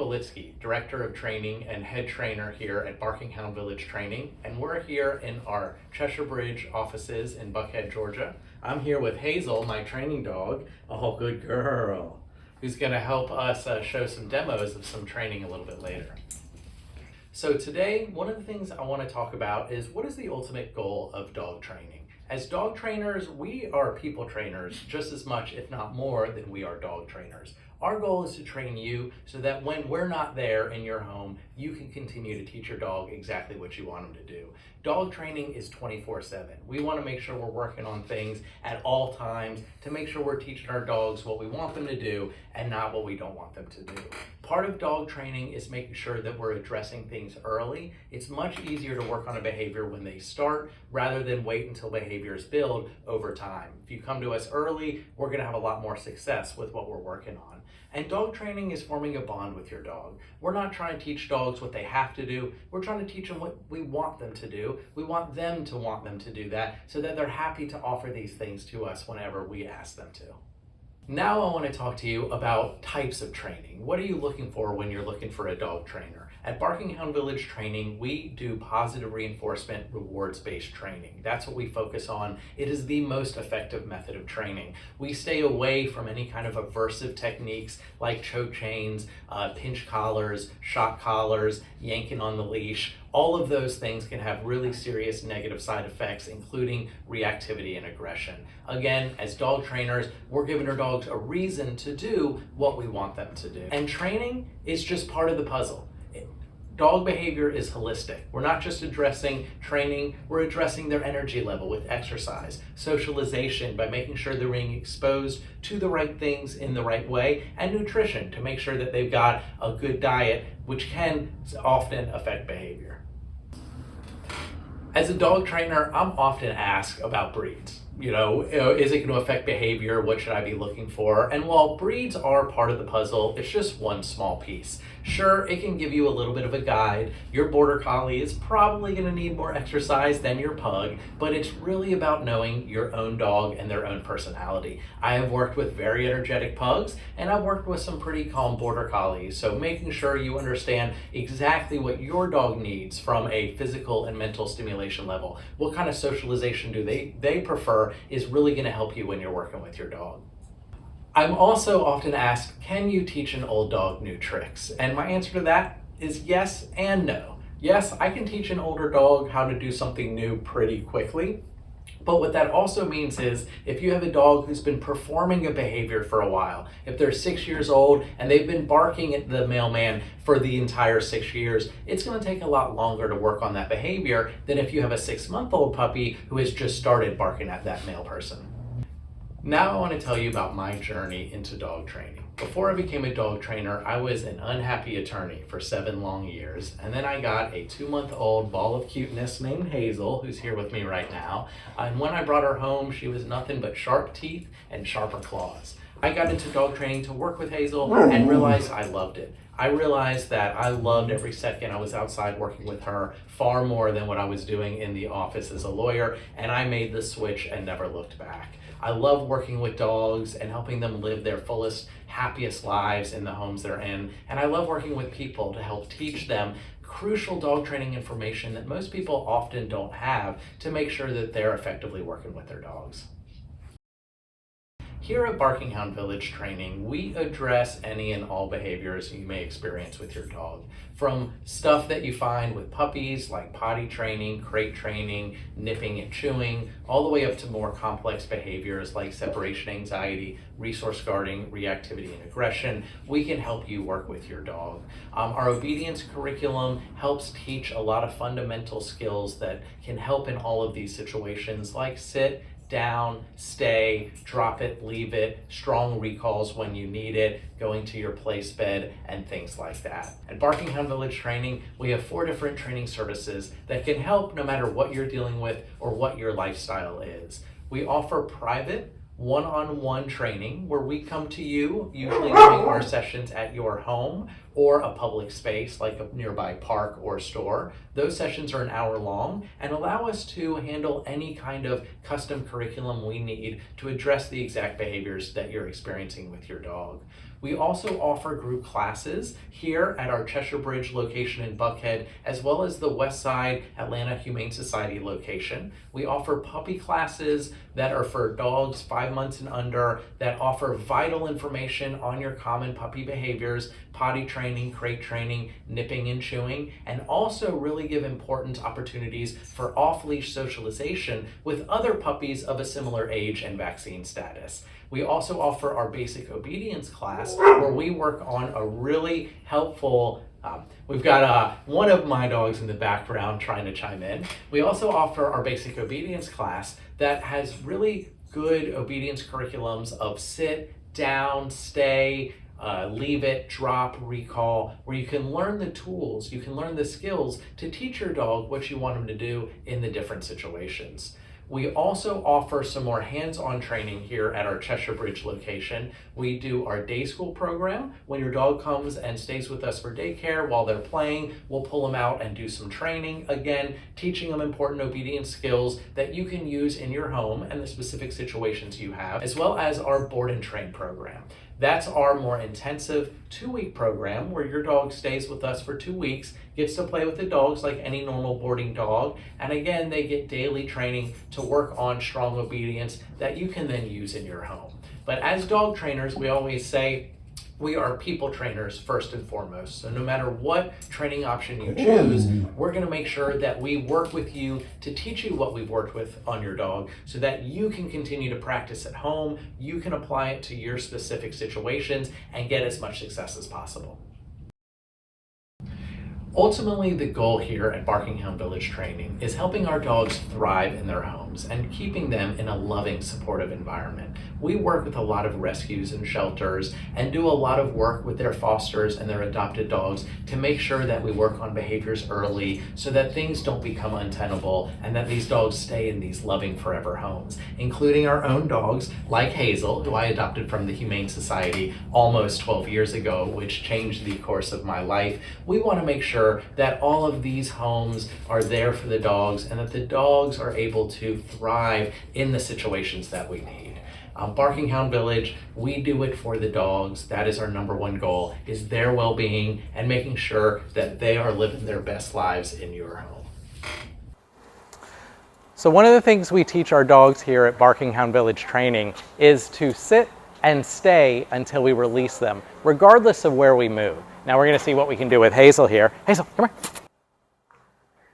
Michael Litzky, Director of Training and Head Trainer here at Barking Hound Village Training, and we're here in our Cheshire Bridge offices in Buckhead, Georgia. I'm here with Hazel, my training dog, oh good girl, who's going to help us show some demos of some training a little bit later. So today, one of the things I want to talk about is what is the ultimate goal of dog training? As dog trainers, we are people trainers just as much, if not more, than we are dog trainers. Our goal is to train you so that when we're not there in your home, you can continue to teach your dog exactly what you want them to do. Dog training is 24/7. We want to make sure we're working on things at all times to make sure we're teaching our dogs what we want them to do and not what we don't want them to do. Part of dog training is making sure that we're addressing things early. It's much easier to work on a behavior when they start rather than wait until behaviors build over time. If you come to us early, we're going to have a lot more success with what we're working on. And dog training is forming a bond with your dog. We're not trying to teach dogs what they have to do. We're trying to teach them what we want them to do. We want them to do that so that they're happy to offer these things to us whenever we ask them to. Now I want to talk to you about types of training. What are you looking for when you're looking for a dog trainer? At Barking Hound Village Training, we do positive reinforcement rewards-based training. That's what we focus on. It is the most effective method of training. We stay away from any kind of aversive techniques like choke chains, pinch collars, shock collars, yanking on the leash. All of those things can have really serious negative side effects, including reactivity and aggression. Again, as dog trainers, we're giving our dogs a reason to do what we want them to do. And training is just part of the puzzle. Dog behavior is holistic. We're not just addressing training, we're addressing their energy level with exercise, socialization by making sure they're being exposed to the right things in the right way, and nutrition to make sure that they've got a good diet, which can often affect behavior. As a dog trainer, I'm often asked about breeds. Is it going to affect behavior? What should I be looking for? And while breeds are part of the puzzle, it's just one small piece. Sure, it can give you a little bit of a guide. Your border collie is probably going to need more exercise than your pug, but it's really about knowing your own dog and their own personality. I have worked with very energetic pugs, and I've worked with some pretty calm border collies, so making sure you understand exactly what your dog needs from a physical and mental stimulation level, what kind of socialization do they prefer, is really going to help you when you're working with your dog. I'm also often asked, can you teach an old dog new tricks? And my answer to that is yes and no. Yes, I can teach an older dog how to do something new pretty quickly. But what that also means is if you have a dog who's been performing a behavior for a while, if they're 6 years old and they've been barking at the mailman for the entire 6 years, it's going to take a lot longer to work on that behavior than if you have a 6-month-old puppy who has just started barking at that mail person. Now I want to tell you about my journey into dog training. Before I became a dog trainer, I was an unhappy attorney for 7 long years, and then I got a 2-month-old ball of cuteness named Hazel, who's here with me right now. And when I brought her home, she was nothing but sharp teeth and sharper claws. I got into dog training to work with Hazel and realized I loved it. I realized that I loved every second I was outside working with her far more than what I was doing in the office as a lawyer, and I made the switch and never looked back. I love working with dogs and helping them live their fullest, happiest lives in the homes they're in, and I love working with people to help teach them crucial dog training information that most people often don't have to make sure that they're effectively working with their dogs. Here at Barking Hound Village Training, we address any and all behaviors you may experience with your dog. From stuff that you find with puppies like potty training, crate training, nipping and chewing, all the way up to more complex behaviors like separation anxiety, resource guarding, reactivity and aggression. We can help you work with your dog. Our obedience curriculum helps teach a lot of fundamental skills that can help in all of these situations like sit, down, stay, drop it, leave it, strong recalls when you need it, going to your place bed, and things like that. At Barking Hound Village Training, we have 4 different training services that can help no matter what you're dealing with or what your lifestyle is. We offer private, one-on-one training where we come to you, usually during our sessions at your home. or a public space like a nearby park or store. Those sessions are an hour long and allow us to handle any kind of custom curriculum we need to address the exact behaviors that you're experiencing with your dog. We also offer group classes here at our Cheshire Bridge location in Buckhead, as well as the West Side Atlanta Humane Society location. We offer puppy classes that are for dogs 5 months and under that offer vital information on your common puppy behaviors, potty training, crate training, nipping and chewing, and also really give important opportunities for off-leash socialization with other puppies of a similar age and vaccine status. We also offer our basic obedience class where we work on a really helpful we've got one of my dogs in the background trying to chime in. We also offer our basic obedience class that has really good obedience curriculums of sit, down, stay, leave it, drop, recall, where you can learn the tools, you can learn the skills to teach your dog what you want them to do in the different situations. We also offer some more hands-on training here at our Cheshire Bridge location. We do our day school program. When your dog comes and stays with us for daycare while they're playing, we'll pull them out and do some training. Again, teaching them important obedience skills that you can use in your home and the specific situations you have, as well as our board and train program. That's our more intensive 2-week program where your dog stays with us for 2 weeks, gets to play with the dogs like any normal boarding dog, and again, they get daily training to work on strong obedience that you can then use in your home. But as dog trainers, we always say, we are people trainers first and foremost. So no matter what training option you choose, we're going to make sure that we work with you to teach you what we've worked with on your dog so that you can continue to practice at home, you can apply it to your specific situations and get as much success as possible. Ultimately, the goal here at Barking Hound Village Training is helping our dogs thrive in their homes and keeping them in a loving, supportive environment. We work with a lot of rescues and shelters and do a lot of work with their fosters and their adopted dogs to make sure that we work on behaviors early so that things don't become untenable and that these dogs stay in these loving forever homes, including our own dogs like Hazel, who I adopted from the Humane Society almost 12 years ago, which changed the course of my life. We want to make sure that all of these homes are there for the dogs and that the dogs are able to thrive in the situations that we need. Barking Hound Village, we do it for the dogs. That is our number one goal, is their well-being and making sure that they are living their best lives in your home. So one of the things we teach our dogs here at Barking Hound Village Training is to sit and stay until we release them, regardless of where we move. Now we're going to see what we can do with Hazel here. Hazel, come here.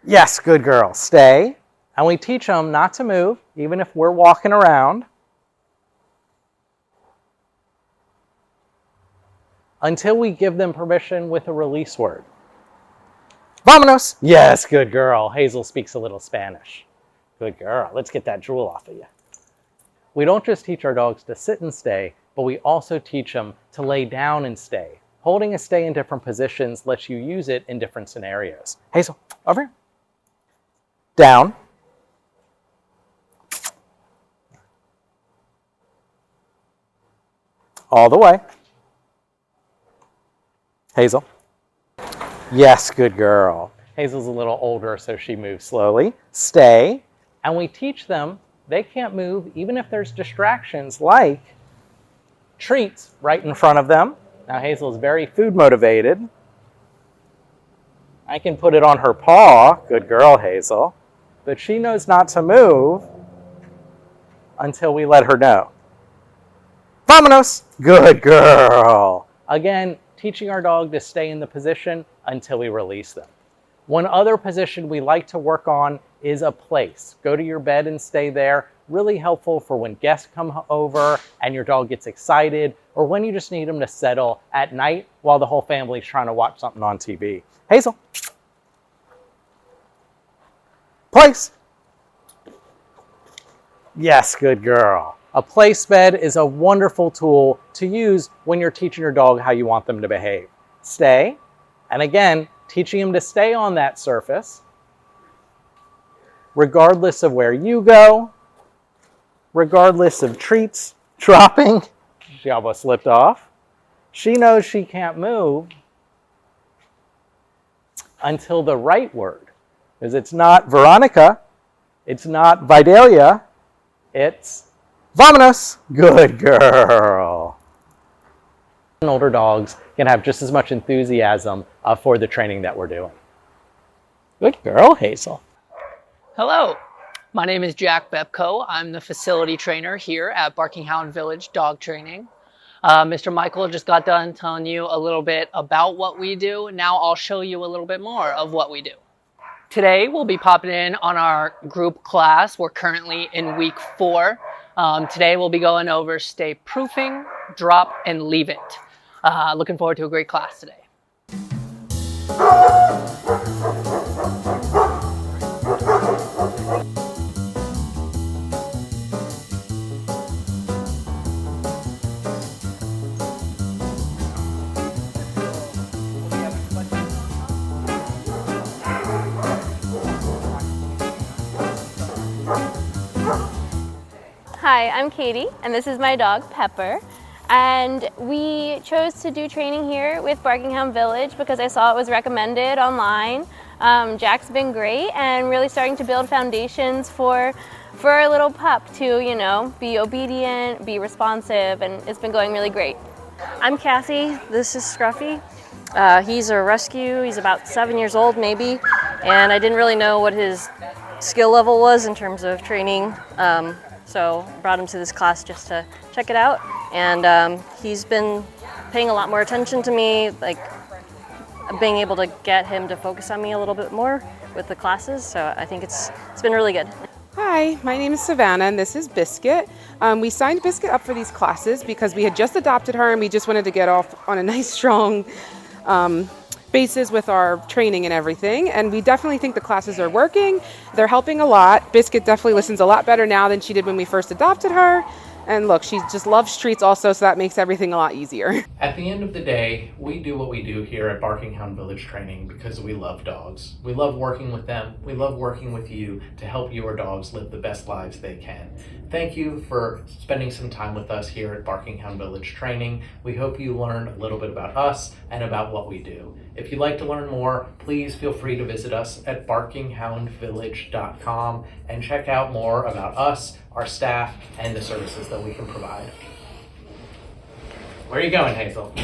Yes, good girl. Stay. And we teach them not to move, even if we're walking around, until we give them permission with a release word. Vámonos. Yes, good girl. Hazel speaks a little Spanish. Good girl. Let's get that drool off of you. We don't just teach our dogs to sit and stay, but we also teach them to lay down and stay. Holding a stay in different positions lets you use it in different scenarios. Hazel, over here. Down. All the way. Hazel. Yes, good girl. Hazel's a little older, so she moves slowly. Stay. And we teach them they can't move even if there's distractions like treats right in front of them. Now Hazel is very food motivated. I can put it on her paw. Good girl, Hazel. But she knows not to move until we let her know. Vámonos. Good girl. Again, teaching our dog to stay in the position until we release them. One other position we like to work on is a place. Go to your bed and stay there. Really helpful for when guests come over and your dog gets excited, or when you just need them to settle at night while the whole family's trying to watch something on TV. Hazel. Place. Yes, good girl. A place bed is a wonderful tool to use when you're teaching your dog how you want them to behave. Stay. And again, teaching them to stay on that surface, regardless of where you go, regardless of treats dropping. She almost slipped off. She knows she can't move until the right word. Because it's not Veronica, it's not Vidalia, it's Vominos. Good girl. Older dogs can have just as much enthusiasm for the training that we're doing. Good girl, Hazel. Hello, my name is Jack Bepko. I'm the facility trainer here at Barking Hound Village Dog Training. Mr. Michael just got done telling you a little bit about what we do. Now I'll show you a little bit more of what we do. Today we'll be popping in on our group class. We're currently in week 4. Today we'll be going over stay proofing, drop, and leave it. Looking forward to a great class today. Hi, I'm Katie, and this is my dog, Pepper. And we chose to do training here with Barking Hound Village because I saw it was recommended online. Jack's been great and really starting to build foundations for our little pup to, you know, be obedient, be responsive, and it's been going really great. I'm Kathy, this is Scruffy. He's a rescue, he's about 7 years old maybe, and I didn't really know what his skill level was in terms of training. So brought him to this class just to check it out, and he's been paying a lot more attention to me, like being able to get him to focus on me a little bit more with the classes, so I think it's been really good. Hi, my name is Savannah and this is Biscuit. We signed Biscuit up for these classes because we had just adopted her and we just wanted to get off on a nice strong basis with our training and everything, and we definitely think the classes are working. They're helping a lot. Biscuit definitely listens a lot better now than she did when we first adopted her, and look, she just loves treats also, so that makes everything a lot easier. At the end of the day, we do what we do here at Barking Hound Village Training because we love dogs. We love working with them. We love working with you to help your dogs live the best lives they can. Thank you for spending some time with us here at Barking Hound Village Training. We hope you learned a little bit about us and about what we do. If you'd like to learn more, please feel free to visit us at barkinghoundvillage.com and check out more about us, our staff, and the services that we can provide. Where are you going, Hazel?